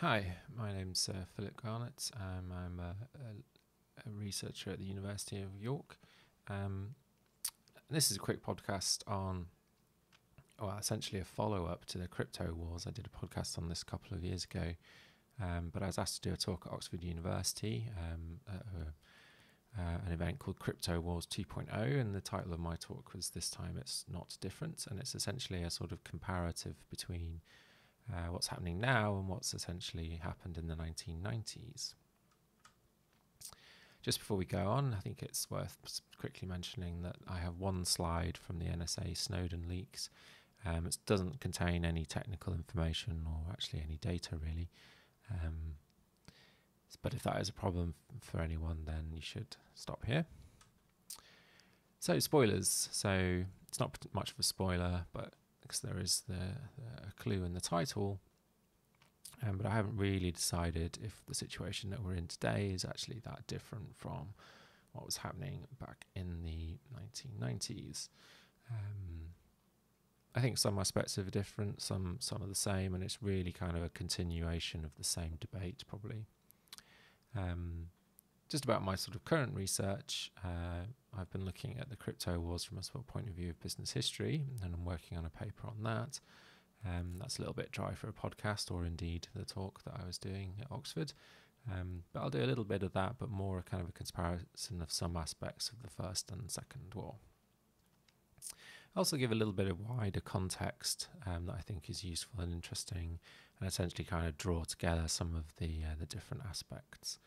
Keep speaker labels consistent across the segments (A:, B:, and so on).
A: Hi, my name's Philip Garnett. I'm a researcher at the University of York. This is a quick podcast on, well, essentially a follow-up to the crypto wars. I did a podcast on this a couple of years ago, but I was asked to do a talk at Oxford University at an event called Crypto Wars 2.0, and the title of my talk was This Time It's Not Different, and it's essentially a sort of comparative between what's happening now and what's essentially happened in the 1990s. Just before we go on, I think it's worth quickly mentioning that I have one slide from the NSA Snowden leaks. It doesn't contain any technical information or actually any data really. But if that is a problem for anyone, then you should stop here. So spoilers. So it's not much of a spoiler, but because there is a clue in the title. But I haven't really decided if the situation that we're in today is actually that different from what was happening back in the 1990s. I think some aspects are different, some are the same, and it's really kind of a continuation of the same debate, probably. Just about my sort of current research, I've been looking at the crypto wars from a sort of point of view of business history, and I'm working on a paper on that. That's a little bit dry for a podcast, or indeed the talk that I was doing at Oxford. But I'll do a little bit of that, but more a kind of a comparison of some aspects of the First and Second War. I'll also give a little bit of wider context that I think is useful and interesting, and essentially kind of draw together some of the different aspects.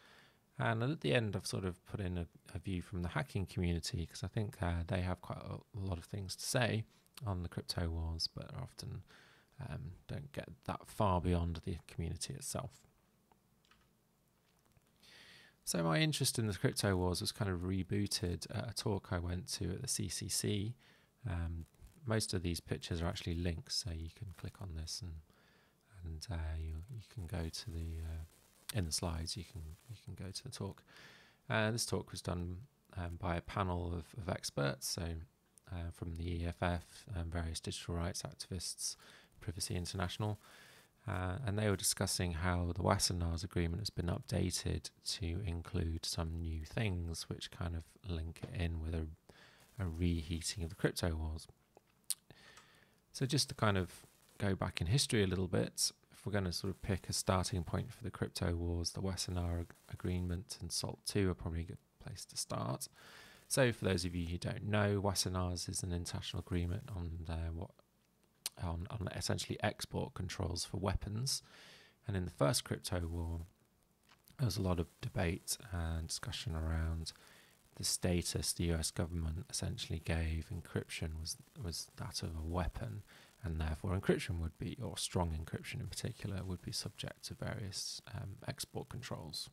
A: And at the end, I've sort of put in a view from the hacking community, because I think they have quite a lot of things to say on the crypto wars, but often don't get that far beyond the community itself. So my interest in the crypto wars was kind of rebooted at a talk I went to at the CCC. Most of these pictures are actually links, so you can click on this and you can go to the in the slides. You can go to the talk. This talk was done by a panel of experts, so from the EFF, various digital rights activists, Privacy International, and they were discussing how the Wassenaar's agreement has been updated to include some new things which kind of link it in with a reheating of the crypto wars. So just to kind of go back in history a little bit, if we're going to sort of pick a starting point for the crypto wars, the Wassenaar agreement and SALT II are probably a good place to start. So for those of you who don't know, Wassenaar's is an international agreement on essentially export controls for weapons. And in the first crypto war, there was a lot of debate and discussion around the status the US government essentially gave encryption was that of a weapon, and therefore encryption would be, or strong encryption in particular, would be subject to various export controls.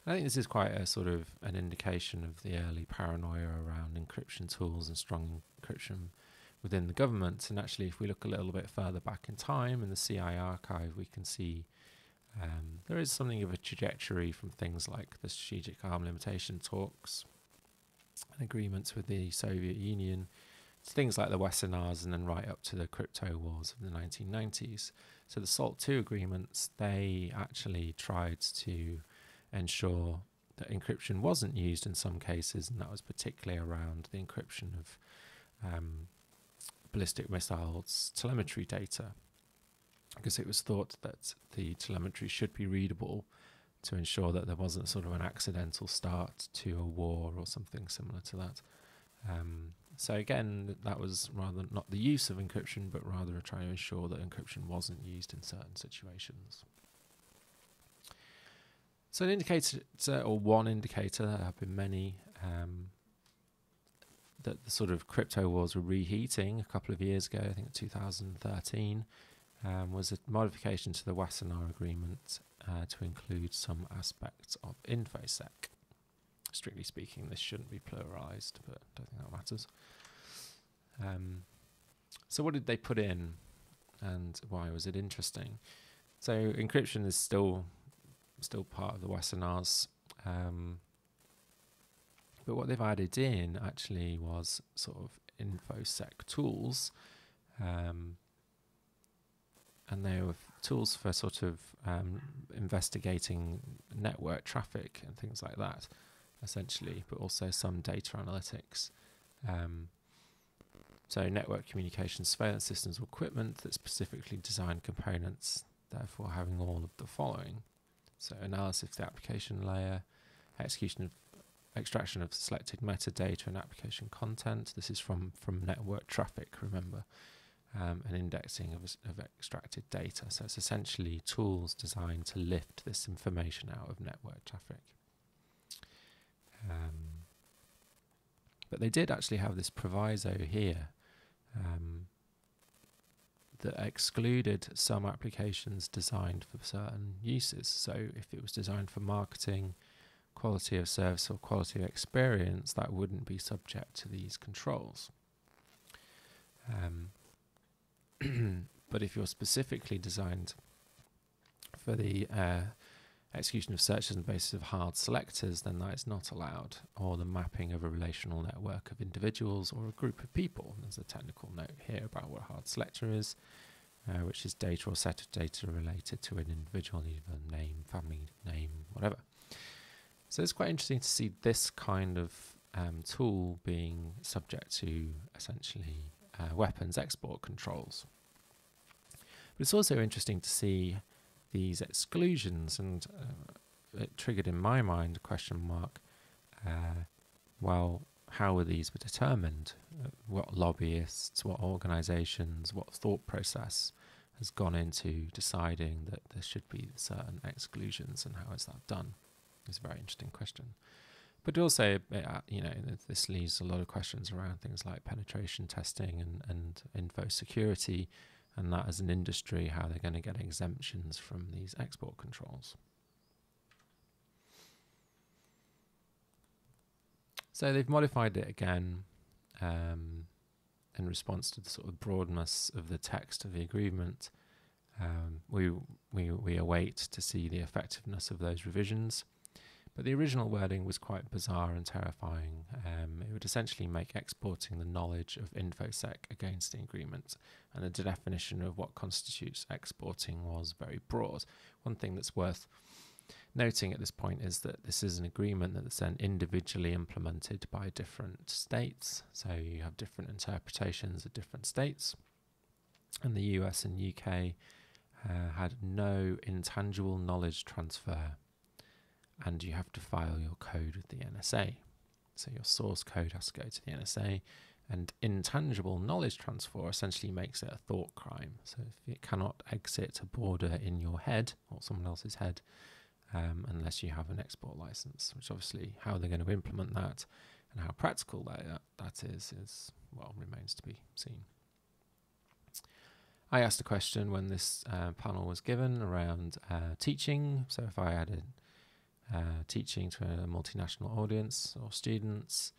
A: I think this is quite a sort of an indication of the early paranoia around encryption tools and strong encryption within the government. And actually, if we look a little bit further back in time in the CI archive, we can see there is something of a trajectory from things like the strategic arm limitation talks and agreements with the Soviet Union to things like the Wassenaar's, and then right up to the crypto wars of the 1990s. So the SALT II agreements, they actually tried to ensure that encryption wasn't used in some cases, and that was particularly around the encryption of ballistic missiles telemetry data, because it was thought that the telemetry should be readable to ensure that there wasn't sort of an accidental start to a war or something similar to that. So again, that was rather not the use of encryption, but rather trying to ensure that encryption wasn't used in certain situations. So an indicator, or one indicator, there have been many, that the sort of crypto wars were reheating a couple of years ago, I think 2013, was a modification to the Wassenaar agreement to include some aspects of InfoSec. Strictly speaking, this shouldn't be pluralized, but I don't think that matters. So what did they put in, and why was it interesting? So encryption is still part of the Wassenaar's, but what they've added in actually was sort of InfoSec tools, and they were tools for sort of investigating network traffic and things like that, essentially, but also some data analytics. So network communication surveillance systems or equipment that specifically design components, therefore having all of the following. So analysis of the application layer, extraction of selected metadata and application content. This is from network traffic, remember, and indexing of extracted data. So it's essentially tools designed to lift this information out of network traffic. But they did actually have this proviso here that excluded some applications designed for certain uses. So if it was designed for marketing, quality of service or quality of experience, that wouldn't be subject to these controls. But if you're specifically designed for the execution of searches on the basis of hard selectors, then that is not allowed, or the mapping of a relational network of individuals or a group of people. There's a technical note here about what a hard selector is, which is data or set of data related to an individual, either name, family name, whatever. So it's quite interesting to see this kind of tool being subject to essentially weapons export controls. But it's also interesting to see these exclusions, and it triggered in my mind a question mark. Well, how were these determined? What lobbyists, what organisations, what thought process has gone into deciding that there should be certain exclusions, and how is that done? It's a very interesting question. But also, this leaves a lot of questions around things like penetration testing and info security, and that as an industry, how they're going to get exemptions from these export controls. So they've modified it again in response to the sort of broadness of the text of the agreement. We await to see the effectiveness of those revisions. But the original wording was quite bizarre and terrifying. It would essentially make exporting the knowledge of InfoSec against the agreement, and the definition of what constitutes exporting was very broad. One thing that's worth noting at this point is that this is an agreement that's then individually implemented by different states. So you have different interpretations of different states. And the US and UK had no intangible knowledge transfer, and you have to file your code with the NSA. So your source code has to go to the NSA, and intangible knowledge transfer essentially makes it a thought crime. So if it cannot exit a border in your head or someone else's head, unless you have an export license, which obviously how they're going to implement that and how practical that is, well, remains to be seen. I asked a question when this panel was given around teaching. So if I had teaching to a multinational audience or students,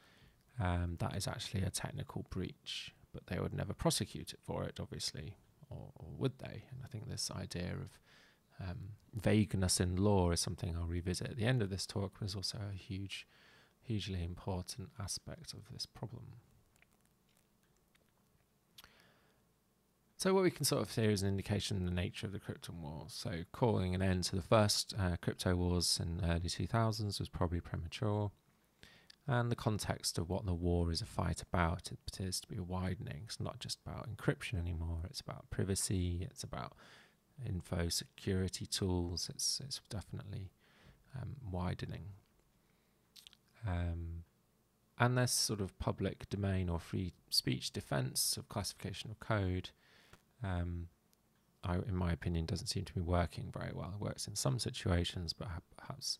A: that is actually a technical breach, but they would never prosecute it for it, obviously, or would they? And I think this idea of vagueness in law is something I'll revisit at the end of this talk, but is also a hugely important aspect of this problem. So what we can sort of see is an indication of the nature of the crypto wars. So calling an end to the first crypto wars in the early 2000s was probably premature. And the context of what the war is a fight about, it appears to be widening. It's not just about encryption anymore. It's about privacy. It's about info security tools. It's definitely widening. And this sort of public domain or free speech defense of classification of code, in my opinion, doesn't seem to be working very well. It works in some situations, but perhaps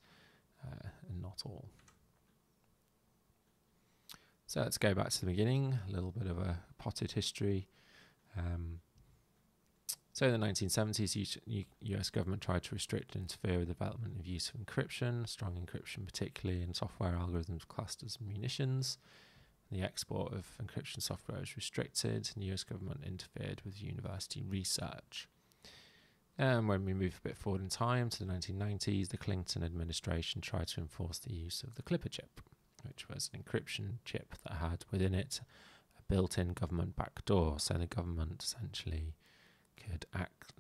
A: not all. So let's go back to the beginning, a little bit of a potted history. So in the 1970s, US government tried to restrict and interfere with the development of use of encryption, strong encryption particularly in software algorithms classed as munitions. The export of encryption software was restricted, and the US government interfered with university research. And when we move a bit forward in time to the 1990s, the Clinton administration tried to enforce the use of the Clipper chip, which was an encryption chip that had within it a built-in government backdoor. So the government essentially could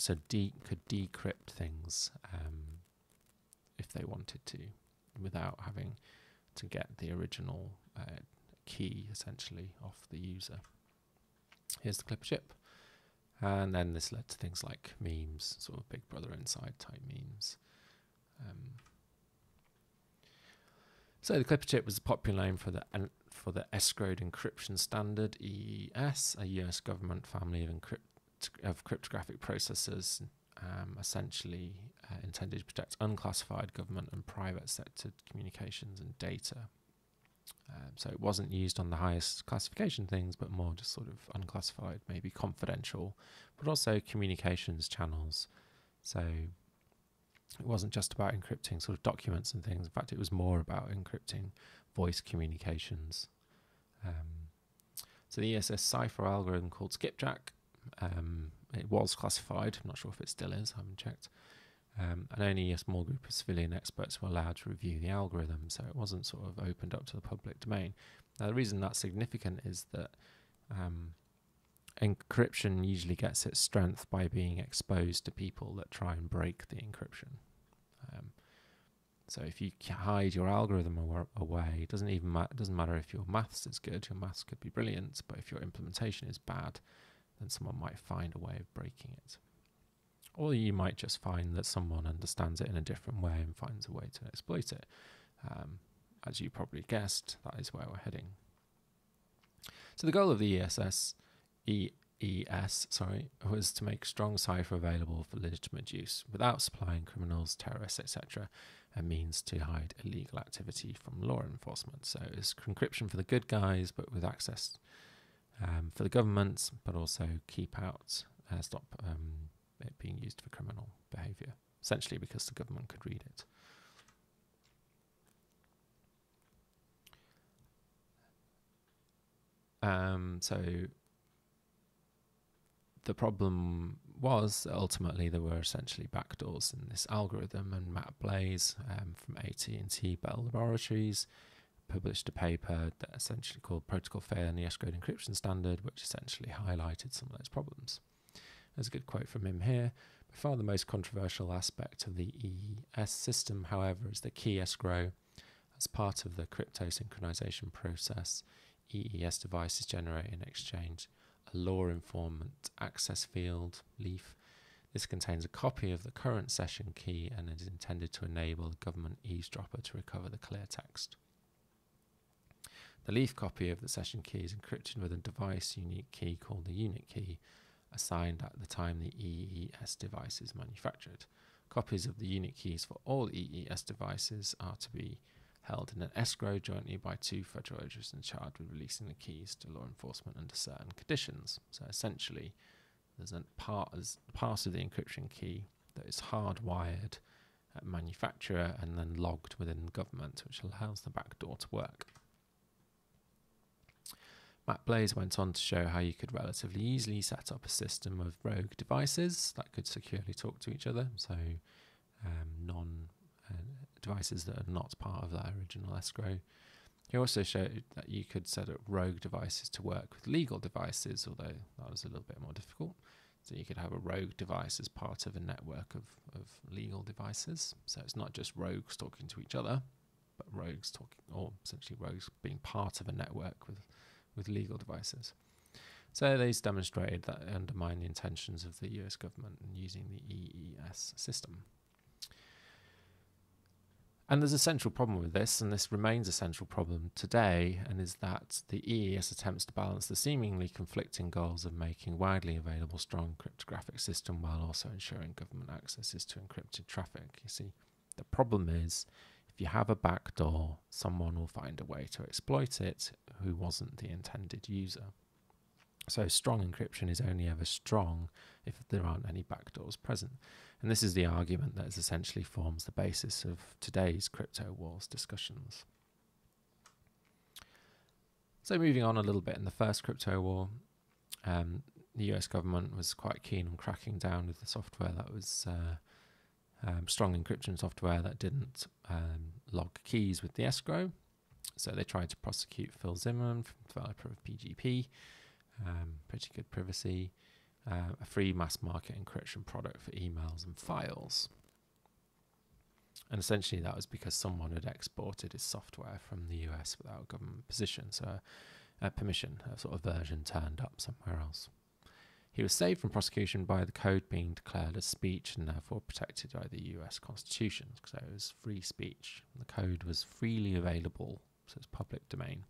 A: could decrypt things if they wanted to, without having to get the original key essentially off the user. Here's the clipper chip, and then this led to things like memes, sort of Big Brother Inside type memes. So the clipper chip was a popular name for the escrowed encryption standard EES, a US government family of cryptographic processors, essentially intended to protect unclassified government and private sector communications and data. So it wasn't used on the highest classification things, but more just sort of unclassified, maybe confidential, but also communications channels. So it wasn't just about encrypting sort of documents and things. In fact, it was more about encrypting voice communications. So the ESS cipher algorithm called Skipjack, it was classified. I'm not sure if it still is. I haven't checked. And only a small group of civilian experts were allowed to review the algorithm, so it wasn't sort of opened up to the public domain. Now, the reason that's significant is that encryption usually gets its strength by being exposed to people that try and break the encryption. So if you hide your algorithm away, it doesn't even doesn't matter if your maths is good. Your maths could be brilliant, but if your implementation is bad, then someone might find a way of breaking it. Or you might just find that someone understands it in a different way and finds a way to exploit it. As you probably guessed, that is where we're heading. So the goal of the EES was to make strong cipher available for legitimate use without supplying criminals, terrorists, etc., a means to hide illegal activity from law enforcement. So it's encryption for the good guys, but with access for the government, but also stop it being used for criminal behaviour, essentially because the government could read it. So the problem was that ultimately there were essentially backdoors in this algorithm, and Matt Blaze from AT&T Bell Laboratories published a paper that essentially called Protocol Failure in the Escrowed Encryption Standard, which essentially highlighted some of those problems. There's a good quote from him here. By far the most controversial aspect of the EES system, however, is the key escrow. As part of the crypto synchronization process, EES devices generate and exchange a law informant access field, leaf. This contains a copy of the current session key and is intended to enable the government eavesdropper to recover the clear text. The leaf copy of the session key is encrypted with a device unique key called the unit key, assigned at the time the EES device is manufactured. Copies of the unit keys for all EES devices are to be held in an escrow jointly by two federal agents charged with releasing the keys to law enforcement under certain conditions. So essentially, there's a part of the encryption key that is hardwired at manufacturer and then logged within the government, which allows the backdoor to work. Matt Blaze went on to show how you could relatively easily set up a system of rogue devices that could securely talk to each other, so devices that are not part of that original escrow. He also showed that you could set up rogue devices to work with legal devices, although that was a little bit more difficult. So you could have a rogue device as part of a network of legal devices. So it's not just rogues talking to each other, but rogues talking, or essentially rogues being part of a network with legal devices. So these demonstrated that it undermined the intentions of the US government in using the EES system. And there's a central problem with this, and this remains a central problem today, and is that the EES attempts to balance the seemingly conflicting goals of making widely available strong cryptographic system while also ensuring government access to encrypted traffic. You see, the problem is if you have a backdoor, someone will find a way to exploit it who wasn't the intended user. So strong encryption is only ever strong if there aren't any backdoors present. And this is the argument that essentially forms the basis of today's crypto wars discussions. So moving on a little bit, in the first crypto war, the US government was quite keen on cracking down with the software that was strong encryption software that didn't log keys with the escrow. So they tried to prosecute Phil Zimmerman, developer of PGP. Pretty good privacy. a free mass market encryption product for emails and files. And essentially that was because someone had exported his software from the US without government permission, a sort of version turned up somewhere else. He was saved from prosecution by the code being declared as speech and therefore protected by the US Constitution, so it was free speech. The code was freely available, so it's public domain.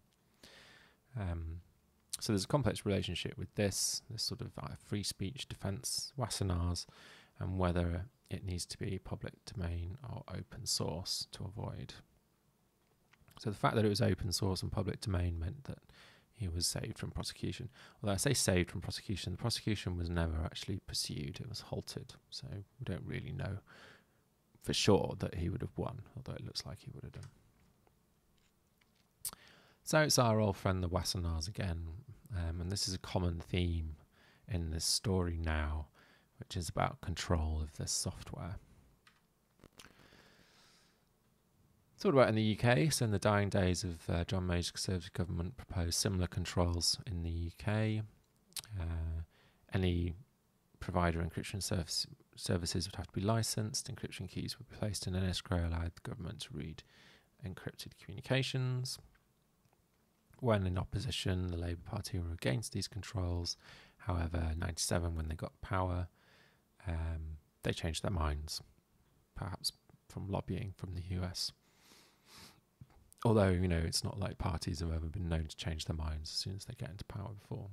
A: So there's a complex relationship with this sort of free speech defense, Wassenaar's, and whether it needs to be public domain or open source to avoid. So the fact that it was open source and public domain meant that he was saved from prosecution. Although I say saved from prosecution, the prosecution was never actually pursued, it was halted. So we don't really know for sure that he would have won, although it looks like he would have done. So it's our old friend the Wassenaars again, and this is a common theme in this story now, which is about control of this software. So what about in the UK? So in the dying days of John Major's Conservative government proposed similar controls in the UK. Any provider encryption services would have to be licensed. Encryption keys would be placed in an escrow, allowed the government to read encrypted communications. When in opposition, the Labour Party were against these controls. However, in 1997, when they got power, they changed their minds, perhaps from lobbying from the US. Although, it's not like parties have ever been known to change their minds as soon as they get into power before.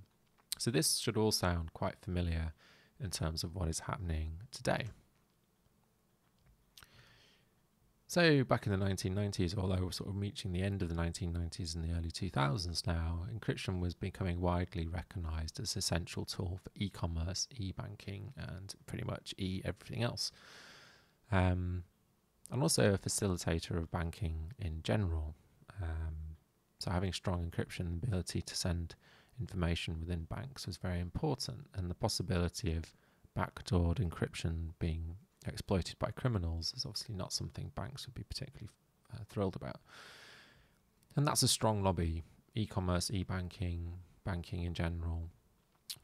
A: So this should all sound quite familiar in terms of what is happening today. So back in the 1990s, although we're sort of reaching the end of the 1990s and the early 2000s now, encryption was becoming widely recognised as an essential tool for e-commerce, e-banking, and pretty much everything else. And also a facilitator of banking in general. So having strong encryption and ability to send information within banks was very important, and the possibility of backdoored encryption being exploited by criminals is obviously not something banks would be particularly thrilled about. And that's a strong lobby, e-commerce, e-banking, banking in general.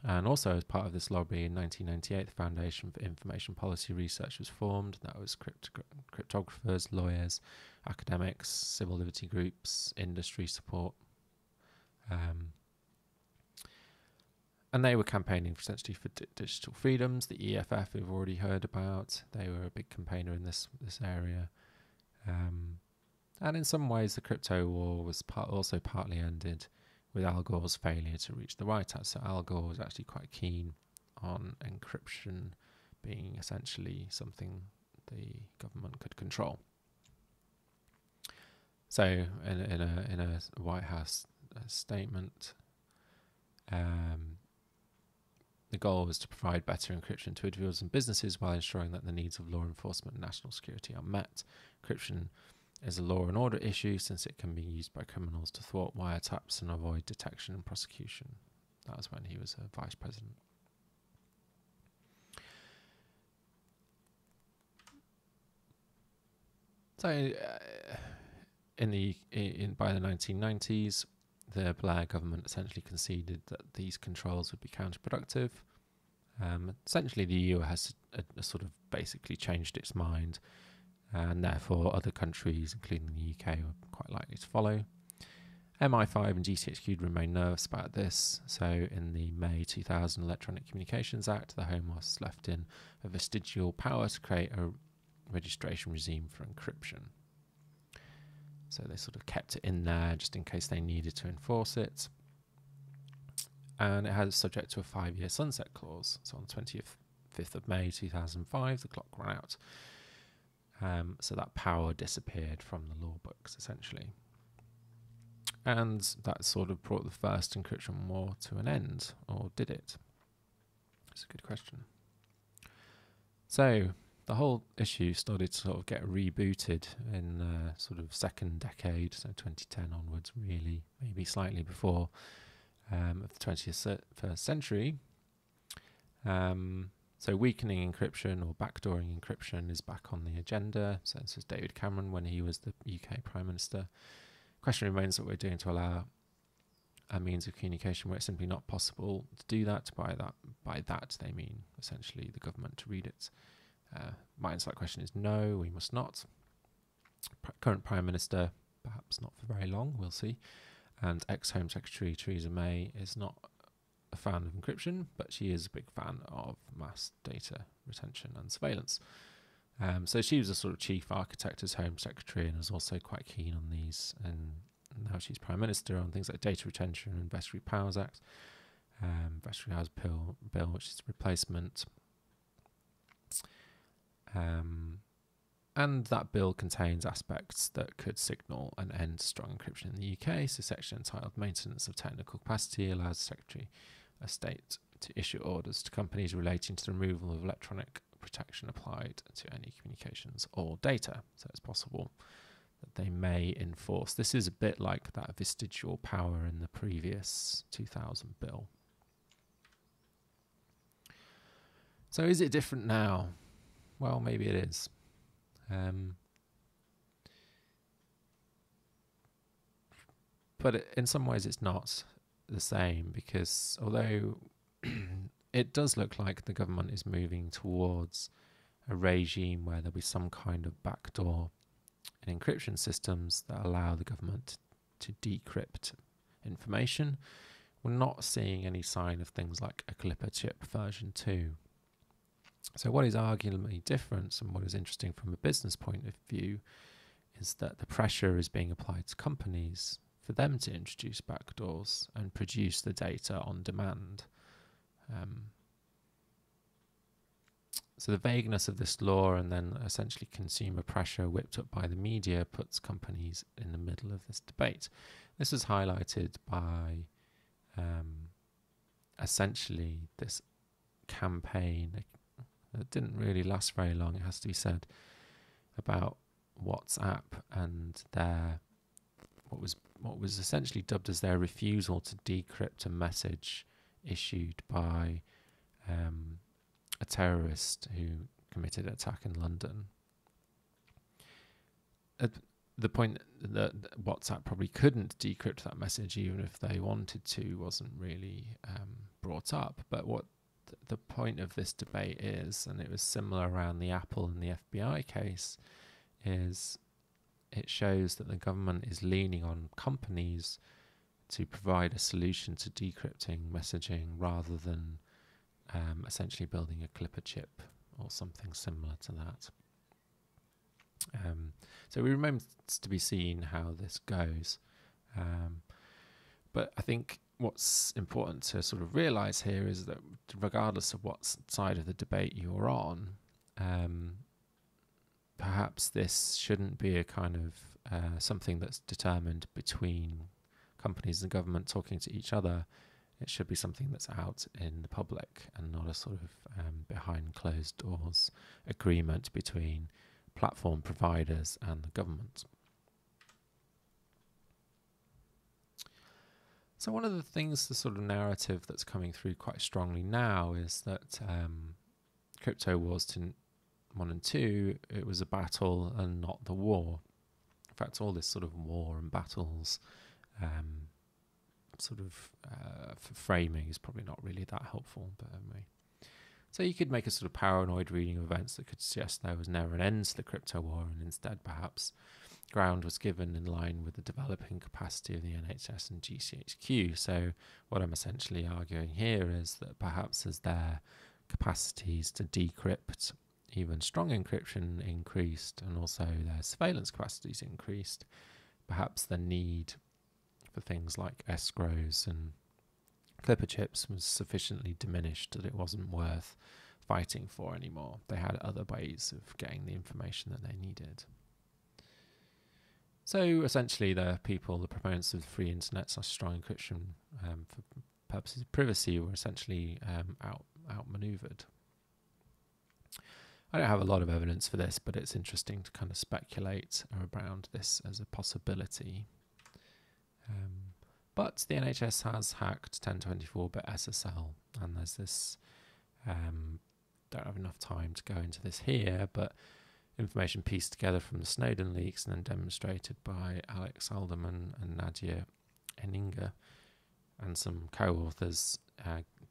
A: And also as part of this lobby in 1998, the Foundation for Information Policy Research was formed. That was cryptographers, lawyers, academics, civil liberty groups, industry support. And they were campaigning essentially for digital freedoms. The EFF we've already heard about. They were a big campaigner in this area. And in some ways, the crypto war was also partly ended with Al Gore's failure to reach the White House. So Al Gore was actually quite keen on encryption being essentially something the government could control. So in a White House statement, the goal was to provide better encryption to individuals and businesses while ensuring that the needs of law enforcement and national security are met. Encryption is a law and order issue since it can be used by criminals to thwart wiretaps and avoid detection and prosecution. That was when he was a vice president. So by the 1990s, the Blair government essentially conceded that these controls would be counterproductive. Essentially, the EU has sort of basically changed its mind, and therefore other countries, including the UK, were quite likely to follow. MI5 and GCHQ remain nervous about this, so in the May 2000 Electronic Communications Act, the Home Office left in a vestigial power to create a registration regime for encryption. So they sort of kept it in there just in case they needed to enforce it. And it has subject to a 5-year sunset clause. So on 25th of May 2005, the clock ran out. So that power disappeared from the law books, essentially. And that sort of brought the first encryption war to an end, or did it? It's a good question. So the whole issue started to sort of get rebooted in the sort of second decade, so 2010 onwards, really, maybe slightly before, of the 21st century. So weakening encryption or backdooring encryption is back on the agenda. So this was David Cameron when he was the UK Prime Minister. Question remains what we're doing to allow a means of communication where it's simply not possible to do that. By that they mean essentially the government to read it. My answer to that question is no, we must not. Current Prime Minister, perhaps not for very long, we'll see. And ex-Home Secretary Theresa May is not a fan of encryption, but she is a big fan of mass data retention and surveillance. So she was a sort of chief architect as Home Secretary and was also quite keen on these. And now she's Prime Minister on things like data retention and Vested Powers Act, Vested Powers Bill, which is replacement. And that bill contains aspects that could signal an end to strong encryption in the UK. So section entitled Maintenance of Technical Capacity allows the Secretary of State to issue orders to companies relating to the removal of electronic protection applied to any communications or data. So it's possible that they may enforce. This is a bit like that vestigial power in the previous 2000 bill. So is it different now? Well, maybe it is. But in some ways it's not the same, because although it does look like the government is moving towards a regime where there'll be some kind of backdoor in encryption systems that allow the government to decrypt information, we're not seeing any sign of things like a Clipper chip version 2. So what is arguably different and what is interesting from a business point of view is that the pressure is being applied to companies for them to introduce backdoors and produce the data on demand. So the vagueness of this law and then essentially consumer pressure whipped up by the media puts companies in the middle of this debate. This is highlighted by essentially this campaign. It didn't really last very long, it has to be said, about WhatsApp and their what was essentially dubbed as their refusal to decrypt a message issued by a terrorist who committed an attack in London. At the point that WhatsApp probably couldn't decrypt that message even if they wanted to wasn't really brought up. But what the point of this debate is, and it was similar around the Apple and the FBI case, is it shows that the government is leaning on companies to provide a solution to decrypting messaging rather than essentially building a Clipper chip or something similar to that. So it remains to be seen how this goes. But I think what's important to sort of realise here is that regardless of what side of the debate you're on, perhaps this shouldn't be a kind of something that's determined between companies and government talking to each other. It should be something that's out in the public and not a sort of behind closed doors agreement between platform providers and the government. So one of the things, the sort of narrative that's coming through quite strongly now is that Crypto Wars 1 and 2, it was a battle and not the war. In fact, all this sort of war and battles for framing is probably not really that helpful. But anyway. So you could make a sort of paranoid reading of events that could suggest there was never an end to the crypto war, and instead perhaps ground was given in line with the developing capacity of the NHS and GCHQ. So what I'm essentially arguing here is that perhaps as their capacities to decrypt even strong encryption increased and also their surveillance capacities increased, perhaps the need for things like escrows and Clipper chips was sufficiently diminished that it wasn't worth fighting for anymore. They had other ways of getting the information that they needed. So essentially the proponents of the free internet / strong encryption for purposes of privacy were essentially outmaneuvered. I don't have a lot of evidence for this, but it's interesting to kind of speculate around this as a possibility. But the NHS has hacked 1024-bit SSL, and there's this, don't have enough time to go into this here, but information pieced together from the Snowden leaks and then demonstrated by Alex Alderman and Nadia Eninger And some co-authors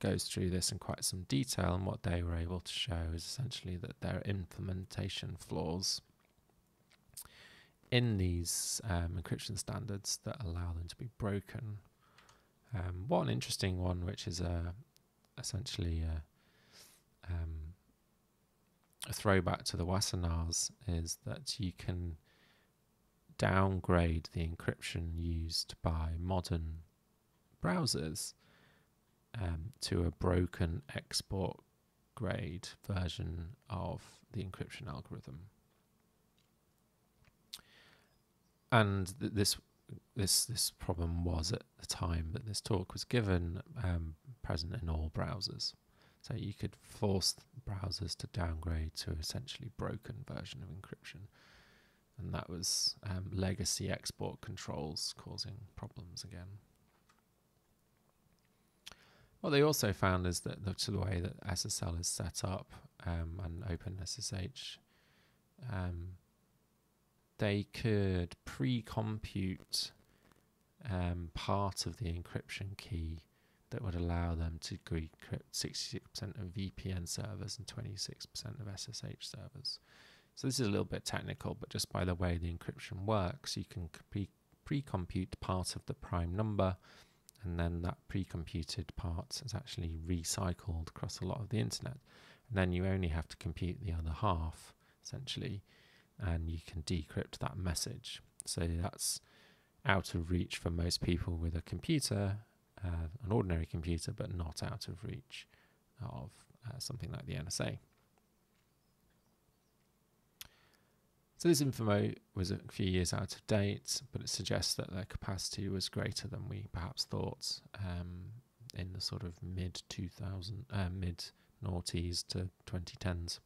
A: goes through this in quite some detail, and what they were able to show is essentially that there are implementation flaws in these encryption standards that allow them to be broken. One interesting one, which is essentially a throwback to the Wassenaars, is that you can downgrade the encryption used by modern browsers to a broken export grade version of the encryption algorithm. And this problem was, at the time that this talk was given, present in all browsers. So you could force browsers to downgrade to essentially broken version of encryption. And that was legacy export controls causing problems again. What they also found is that the way that SSL is set up and OpenSSH, they could pre-compute part of the encryption key that would allow them to decrypt 66% of VPN servers and 26% of SSH servers. So this is a little bit technical, but just by the way the encryption works, you can pre-compute part of the prime number, and then that pre-computed part is actually recycled across a lot of the internet. And then you only have to compute the other half, essentially, and you can decrypt that message. So that's out of reach for most people with a computer, an ordinary computer, but not out of reach of something like the NSA. So this info was a few years out of date, but it suggests that their capacity was greater than we perhaps thought in the sort of mid-noughties to 2010s.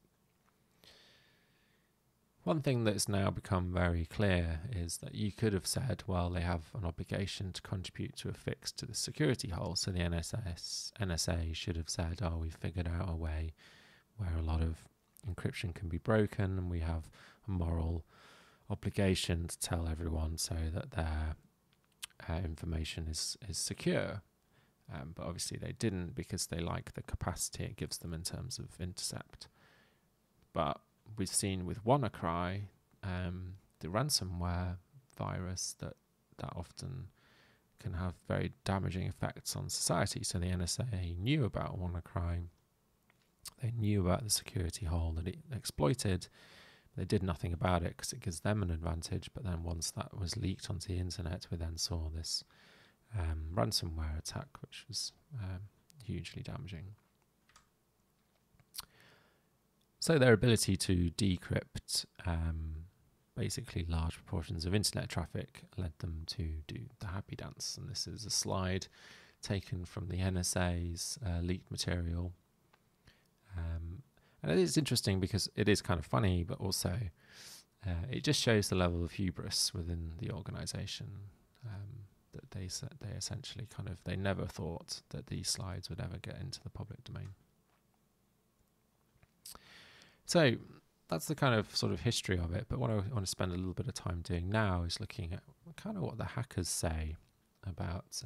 A: One thing that's now become very clear is that you could have said, well, they have an obligation to contribute to a fix to the security hole. So the NSA should have said, oh, we've figured out a way where a lot of encryption can be broken, and we have a moral obligation to tell everyone so that their information is secure. But obviously they didn't, because they like the capacity it gives them in terms of intercept. But we've seen with WannaCry, the ransomware virus, that often can have very damaging effects on society. So the NSA knew about WannaCry. They knew about the security hole that it exploited. They did nothing about it because it gives them an advantage. But then once that was leaked onto the internet, we then saw this ransomware attack, which was hugely damaging. So their ability to decrypt basically large proportions of internet traffic led them to do the happy dance. And this is a slide taken from the NSA's leaked material. And it is interesting because it is kind of funny, but also it just shows the level of hubris within the organization, that they essentially they never thought that these slides would ever get into the public domain. So that's the kind of sort of history of it. But what I want to spend a little bit of time doing now is looking at kind of what the hackers say about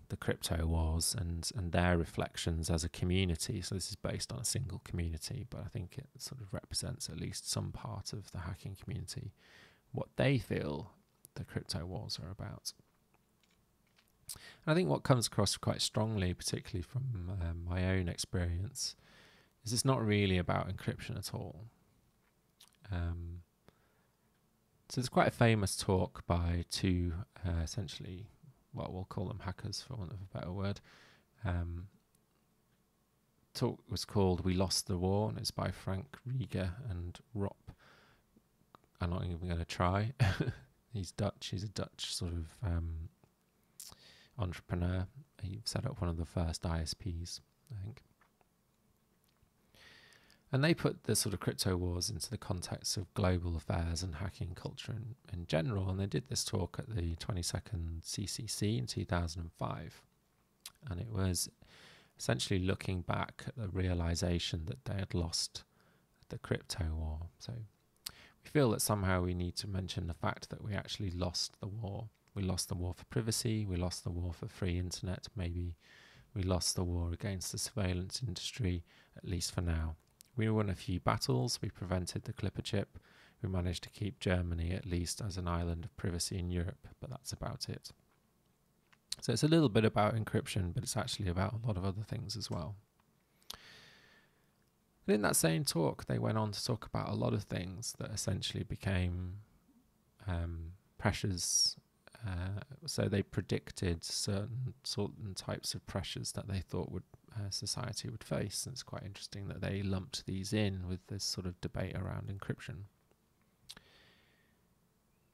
A: the crypto wars and their reflections as a community. So this is based on a single community, but I think it sort of represents at least some part of the hacking community, what they feel the crypto wars are about. And I think what comes across quite strongly, particularly from my own experience, is it's not really about encryption at all. So there's quite a famous talk by two essentially, well, we'll call them hackers for want of a better word. Talk was called "We Lost the War," and it's by Frank Rieger and Rob. I'm not even going to try. He's Dutch. He's a Dutch sort of entrepreneur. He set up one of the first ISPs, I think. And they put the sort of crypto wars into the context of global affairs and hacking culture in general. And they did this talk at the 22nd CCC in 2005. And it was essentially looking back at the realization that they had lost the crypto war. So we feel that somehow we need to mention the fact that we actually lost the war. We lost the war for privacy. We lost the war for free internet. Maybe we lost the war against the surveillance industry, at least for now. We won a few battles. We prevented the Clipper chip. We managed to keep Germany at least as an island of privacy in Europe, but that's about it. So it's a little bit about encryption, but it's actually about a lot of other things as well. And in that same talk, they went on to talk about a lot of things that essentially became pressures. So they predicted certain types of pressures that they thought society would face. And it's quite interesting that they lumped these in with this sort of debate around encryption.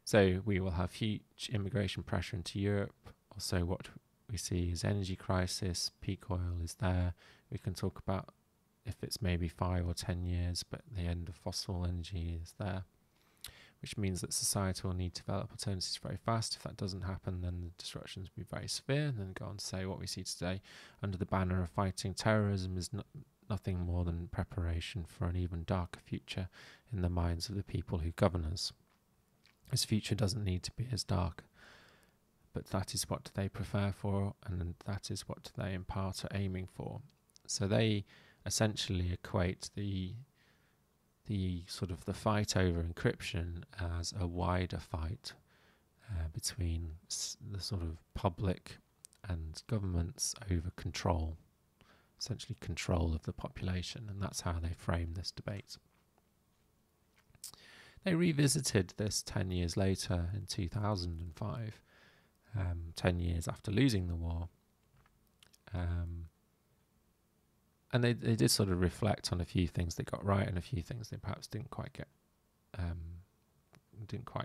A: So we will have huge immigration pressure into Europe. Also, what we see is energy crisis. Peak oil is there. We can talk about if it's maybe 5 or 10 years, but the end of fossil energy is there, which means that society will need to develop alternatives very fast. If that doesn't happen, then the disruptions will be very severe. And then go on to say what we see today under the banner of fighting terrorism is nothing more than preparation for an even darker future in the minds of the people who govern us. This future doesn't need to be as dark, but that is what they prefer for, and that is what they in part are aiming for. So they essentially equate the sort of the fight over encryption as a wider fight between the sort of public and governments over control, essentially control of the population, and that's how they frame this debate. They revisited this 10 years later in 2005, 10 years after losing the war. And they did sort of reflect on a few things they got right and a few things they perhaps didn't quite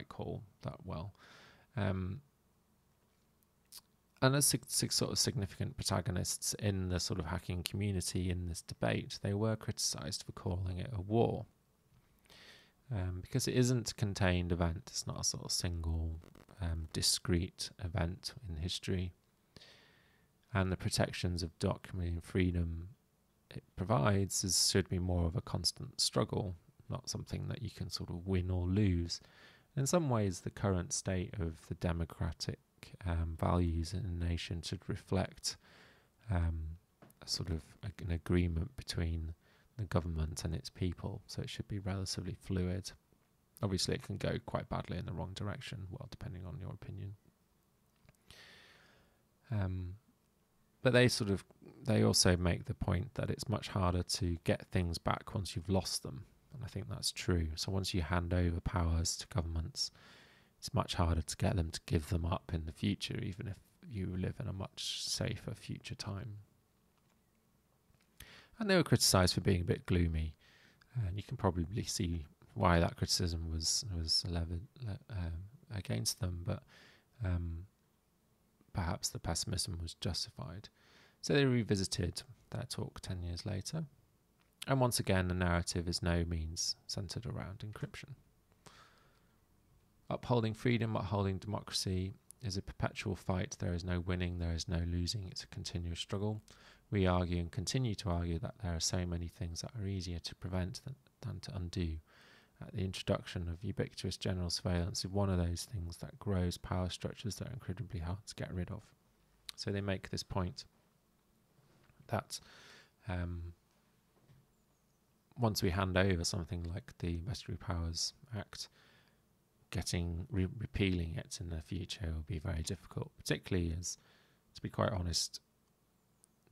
A: call that well. And as sort of significant protagonists in the sort of hacking community in this debate, they were criticised for calling it a war. Because it isn't a contained event. It's not a sort of single discrete event in history. And the protections of documenting freedom it provides should be more of a constant struggle, not something that you can sort of win or lose. In some ways, the current state of the democratic values in a nation should reflect a sort of an agreement between the government and its people, so it should be relatively fluid. Obviously, it can go quite badly in the wrong direction, well, depending on your opinion. But they also make the point that it's much harder to get things back once you've lost them, and I think that's true. So once you hand over powers to governments, it's much harder to get them to give them up in the future, even if you live in a much safer future time. And they were criticised for being a bit gloomy, and you can probably see why that criticism was levied against them, but perhaps the pessimism was justified. So they revisited their talk 10 years later, and once again the narrative is no means centred around encryption. Upholding freedom, upholding democracy is a perpetual fight. There is no winning, there is no losing, it's a continuous struggle. We argue and continue to argue that there are so many things that are easier to prevent than to undo. The introduction of ubiquitous general surveillance is one of those things that grows power structures that are incredibly hard to get rid of. So they make this point that once we hand over something like the Investigatory Powers Act, repealing it in the future will be very difficult, particularly as, to be quite honest,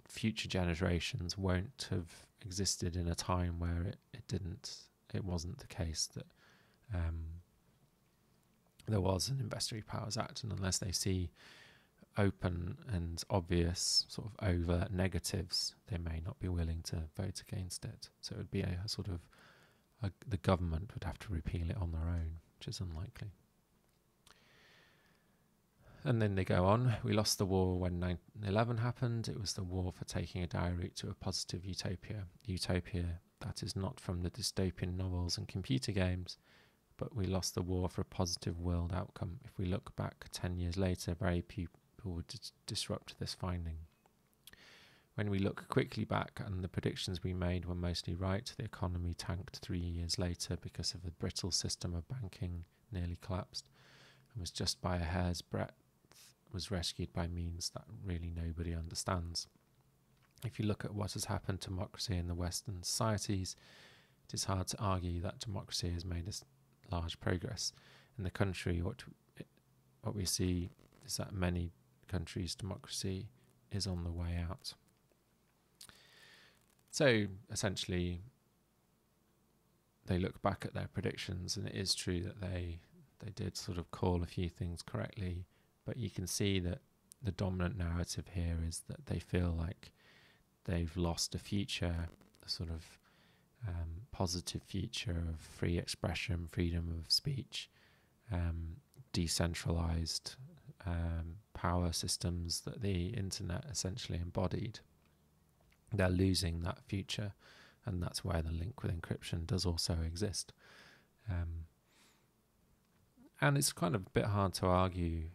A: future generations won't have existed in a time where it wasn't the case that there was an Investigatory Powers Act, and unless they see open and obvious sort of overt negatives, they may not be willing to vote against it. So it would be a sort of the government would have to repeal it on their own, which is unlikely. And then they go on. We lost the war when 9/11 happened. It was the war for taking a dire route to a positive utopia. Utopia that is not from the dystopian novels and computer games, but we lost the war for a positive world outcome. If we look back 10 years later, very few people would disrupt this finding. When we look quickly back, and the predictions we made were mostly right, the economy tanked 3 years later because of the brittle system of banking nearly collapsed, and was just by a hair's breadth was rescued by means that really nobody understands. If you look at what has happened to democracy in the Western societies, it is hard to argue that democracy has made large progress. In the country, what we see is that many countries' democracy is on the way out. So essentially, they look back at their predictions, and it is true that they did sort of call a few things correctly, but you can see that the dominant narrative here is that they feel like they've lost a future, a sort of positive future of free expression, freedom of speech, decentralized power systems that the internet essentially embodied. They're losing that future, and that's where the link with encryption does also exist. And it's kind of a bit hard to argue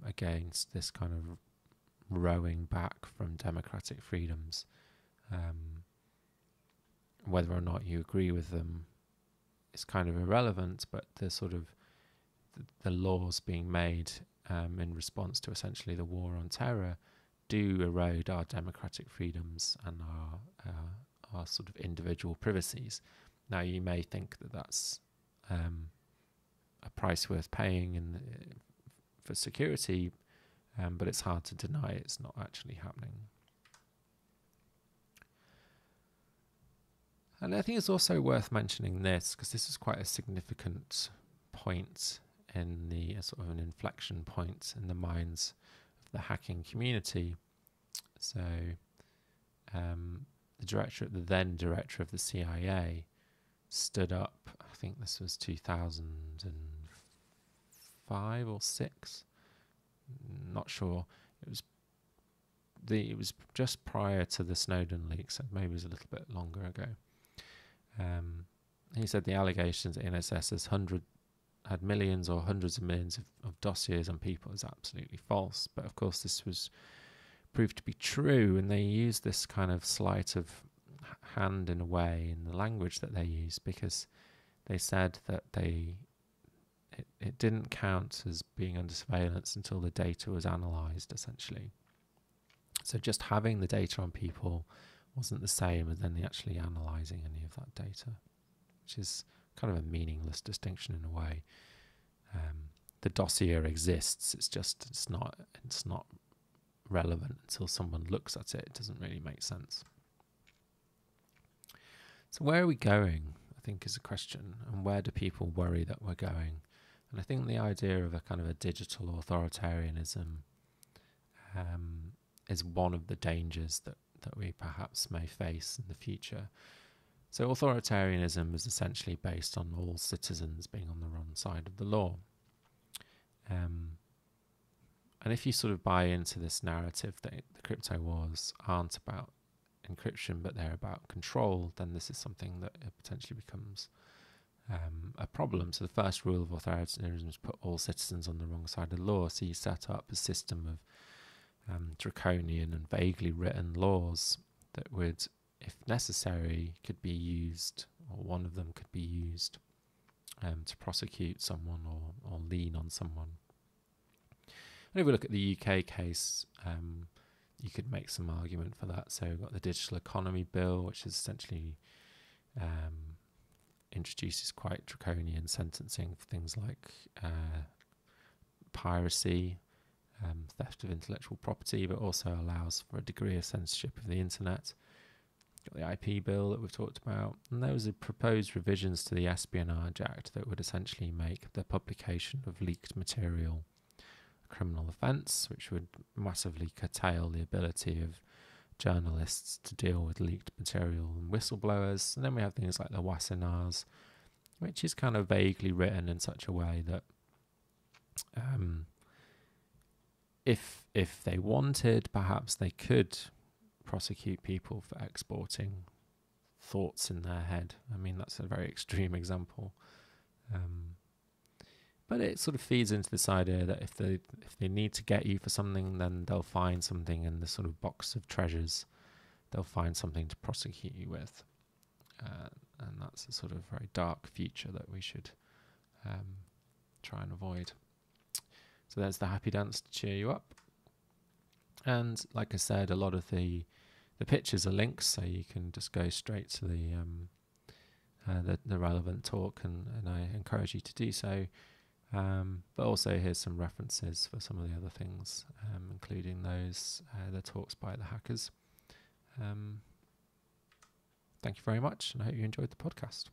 A: against this kind of rowing back from democratic freedoms. Whether or not you agree with them is kind of irrelevant, but the sort of the laws being made in response to essentially the war on terror do erode our democratic freedoms and our sort of individual privacies. Now, you may think that that's a price worth paying for security, but it's hard to deny it's not actually happening. And I think it's also worth mentioning this, because this is quite a significant point in the sort of an inflection point in the minds of the hacking community. So the then director of the CIA stood up, I think this was 2005 or 6, not sure. It was just prior to the Snowden leaks, so maybe it was a little bit longer ago. He said the allegations that NSS had millions or hundreds of millions of dossiers on people is absolutely false. But of course, this was proved to be true, and they used this kind of sleight of hand in a way in the language that they used, because they said that it didn't count as being under surveillance until the data was analysed, essentially. So just having the data on people wasn't the same as then actually analysing any of that data, which is kind of a meaningless distinction in a way. The dossier exists, it's not relevant until someone looks at it. It doesn't really make sense. So where are we going, I think, is a question, and where do people worry that we're going? And I think the idea of a kind of a digital authoritarianism is one of the dangers that we perhaps may face in the future. So authoritarianism is essentially based on all citizens being on the wrong side of the law. And if you sort of buy into this narrative that the crypto wars aren't about encryption but they're about control, then this is something that potentially becomes a problem. So the first rule of authoritarianism is put all citizens on the wrong side of the law. So you set up a system of draconian and vaguely written laws that would, if necessary, could be used, or one of them could be used to prosecute someone or lean on someone. And if we look at the UK case, you could make some argument for that. So we've got the Digital Economy Bill, which is essentially introduces quite draconian sentencing for things like piracy, theft of intellectual property, but also allows for a degree of censorship of the internet. Got the IP bill that we've talked about, and those are proposed revisions to the Espionage Act that would essentially make the publication of leaked material a criminal offence, which would massively curtail the ability of journalists to deal with leaked material and whistleblowers. And then we have things like the Wassenaars, which is kind of vaguely written in such a way that if they wanted, perhaps they could prosecute people for exporting thoughts in their head. I mean, that's a very extreme example. But it sort of feeds into this idea that if they need to get you for something, then they'll find something in the sort of box of treasures. They'll find something to prosecute you with. And that's a sort of very dark future that we should try and avoid. So there's the happy dance to cheer you up. And like I said, a lot of the pictures are links, so you can just go straight to the relevant talk, and I encourage you to do so. But also here's some references for some of the other things, including those the talks by the hackers. Thank you very much, and I hope you enjoyed the podcast.